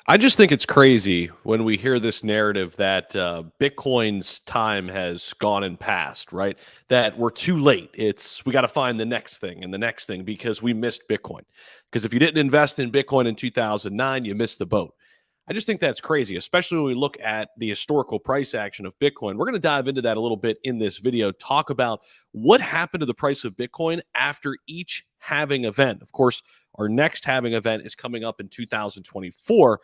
I just think it's crazy when we hear this narrative that Bitcoin's time has gone and passed, right? That we're too late. We got to find the next thing and the next thing because we missed Bitcoin. Because if you didn't invest in Bitcoin in 2009, you missed the boat. I just think that's crazy, especially when we look at the historical price action of Bitcoin. We're going to dive into that a little bit in this video, talk about what happened to the price of Bitcoin after each halving event. Of course, our next halving event is coming up in 2024.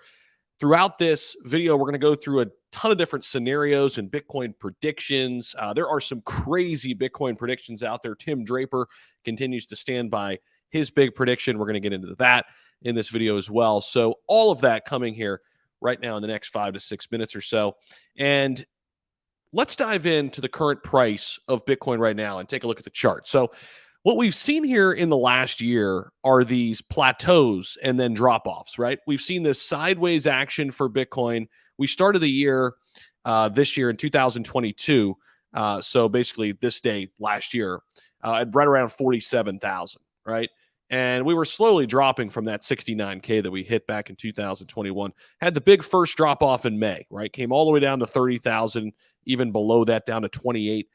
Throughout this video, we're going to go through a ton of different scenarios and Bitcoin predictions. There are some crazy Bitcoin predictions out there. Tim Draper continues to stand by his big prediction. We're going to get into that in this video as well. So all of that coming here right now in the next 5 to 6 minutes or so. And let's dive into the current price of Bitcoin right now and take a look at the chart. So what we've seen here in the last year are these plateaus and then drop offs, right? We've seen this sideways action for Bitcoin. We started the year this year in 2022. So basically, this day last year, at right around 47,000, right? And we were slowly dropping from that 69K that we hit back in 2021. Had the big first drop off in May, right? Came all the way down to 30,000, even below that, down to 28.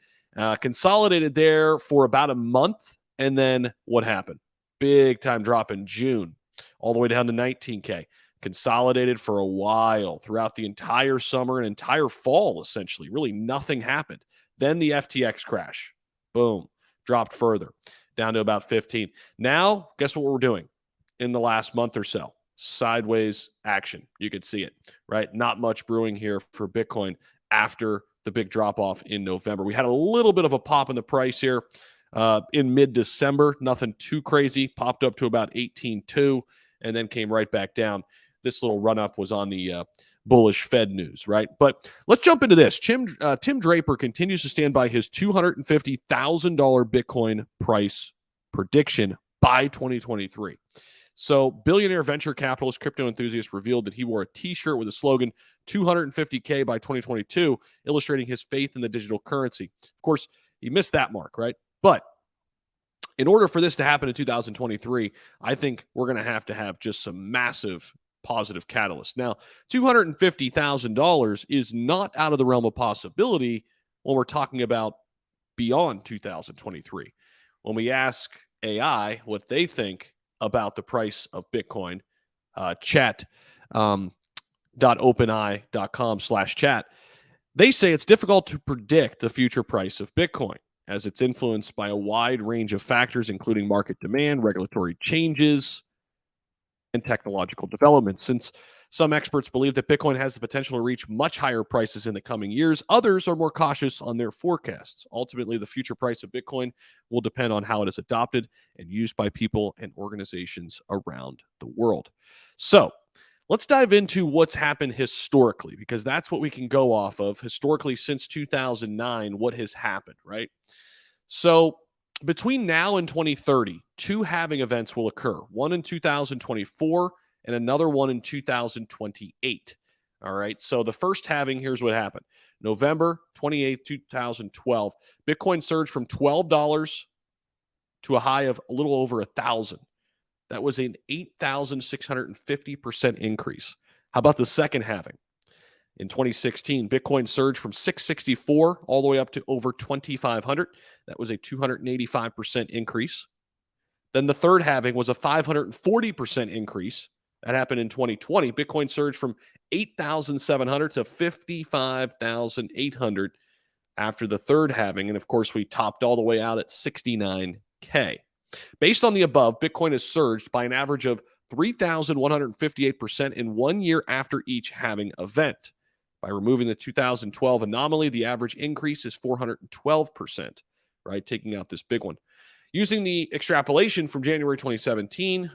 Consolidated there for about a month. And then what happened? Big time drop in June, all the way down to 19K. Consolidated for a while throughout the entire summer and entire fall, essentially. Really nothing happened. Then the FTX crash. Boom. Dropped further down to about 15. Now, guess what we're doing in the last month or so? Sideways action. You could see it, right? Not much brewing here for Bitcoin after the big drop off in November. We had a little bit of a pop in the price here in mid-December. Nothing too crazy. Popped up to about 18.2 and then came right back down. This little run-up was on the bullish Fed news, right? But let's jump into this. Tim Draper continues to stand by his $250,000 Bitcoin price prediction by 2023. So billionaire venture capitalist crypto enthusiast revealed that he wore a T-shirt with a slogan, 250K by 2022, illustrating his faith in the digital currency. Of course, he missed that mark, right? But in order for this to happen in 2023, I think we're going to have just some massive positive catalysts. Now, $250,000 is not out of the realm of possibility when we're talking about beyond 2023. When we ask AI what they think about the price of Bitcoin, chat.openai.com/chat, they say it's difficult to predict the future price of Bitcoin as it's influenced by a wide range of factors, including market demand, regulatory changes, and technological developments. Since some experts believe that Bitcoin has the potential to reach much higher prices in the coming years, others are more cautious on their forecasts. Ultimately, the future price of Bitcoin will depend on how it is adopted and used by people and organizations around the world. So, let's dive into what's happened historically, because that's what we can go off of. Historically, since 2009, what has happened, right? So, between now and 2030, two halving events will occur, one in 2024 and another one in 2028. All right. So the first halving, here's what happened. November 28th, 2012, Bitcoin surged from $12 to a high of a little over 1,000. That was an 8,650% increase. How about the second halving? In 2016, Bitcoin surged from 664 all the way up to over 2,500. That was a 285% increase. Then the third halving was a 540% increase. That happened in 2020. Bitcoin surged from 8,700 to 55,800 after the third halving. And of course, we topped all the way out at 69K. Based on the above, Bitcoin has surged by an average of 3,158% in 1 year after each halving event. By removing the 2012 anomaly, the average increase is 412%, right? Taking out this big one. Using the extrapolation from January 2017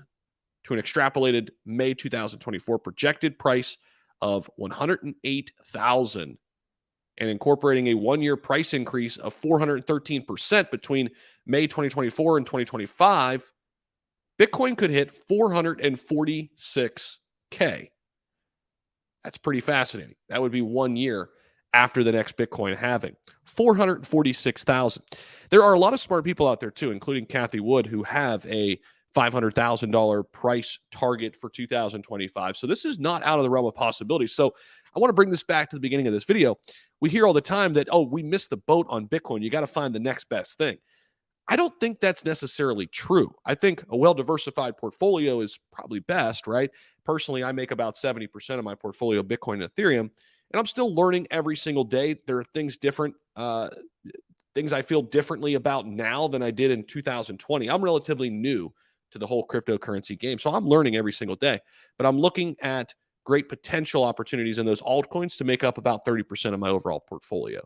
to an extrapolated May 2024 projected price of 108,000 and incorporating a 1 year price increase of 413% between May 2024 and 2025, Bitcoin could hit 446K. That's pretty fascinating. That would be 1 year after the next Bitcoin halving. 446,000. There are a lot of smart people out there too, including Kathy Wood, who have a $500,000 price target for 2025. So this is not out of the realm of possibility. So I want to bring this back to the beginning of this video. We hear all the time that, oh, we missed the boat on Bitcoin. You got to find the next best thing. I don't think that's necessarily true. I think a well-diversified portfolio is probably best, right? Personally, I make about 70% of my portfolio Bitcoin and Ethereum, and I'm still learning every single day. There are things different, things I feel differently about now than I did in 2020. I'm relatively new to the whole cryptocurrency game, so I'm learning every single day. But I'm looking at great potential opportunities in those altcoins to make up about 30% of my overall portfolio.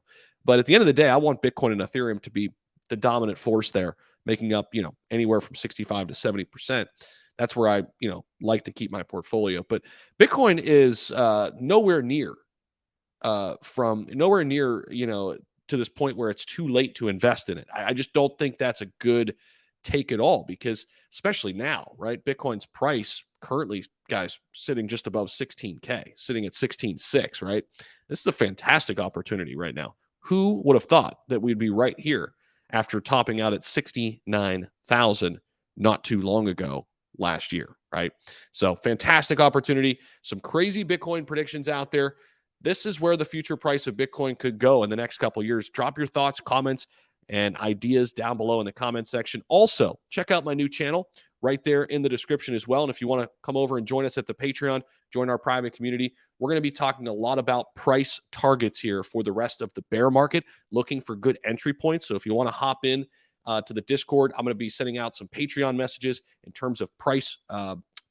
But at the end of the day, I want Bitcoin and Ethereum to be the dominant force there, making up, anywhere from 65 to 70%. That's where I, like to keep my portfolio. But Bitcoin is nowhere near to this point where it's too late to invest in it. I just don't think that's a good take at all, because especially now, right? Bitcoin's price currently, guys, sitting just above 16K, sitting at 16.6, right? This is a fantastic opportunity right now. Who would have thought that we'd be right here after topping out at 69,000 not too long ago last year, right? So fantastic opportunity. Some crazy Bitcoin predictions out there. This is where the future price of Bitcoin could go in the next couple of years. Drop your thoughts, comments, and ideas down below in the comment section. Also, check out my new channel right there in the description as well. And if you want to come over and join us at the Patreon, join our private community, we're going to be talking a lot about price targets here for the rest of the bear market, looking for good entry points. So if you want to hop in to the Discord, I'm going to be sending out some Patreon messages in terms of price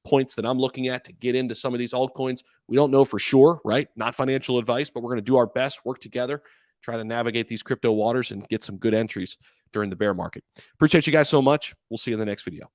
points that I'm looking at to get into some of these altcoins. We don't know for sure, right? Not financial advice, but we're going to do our best, work together, try to navigate these crypto waters and get some good entries during the bear market. Appreciate you guys so much. We'll see you in the next video.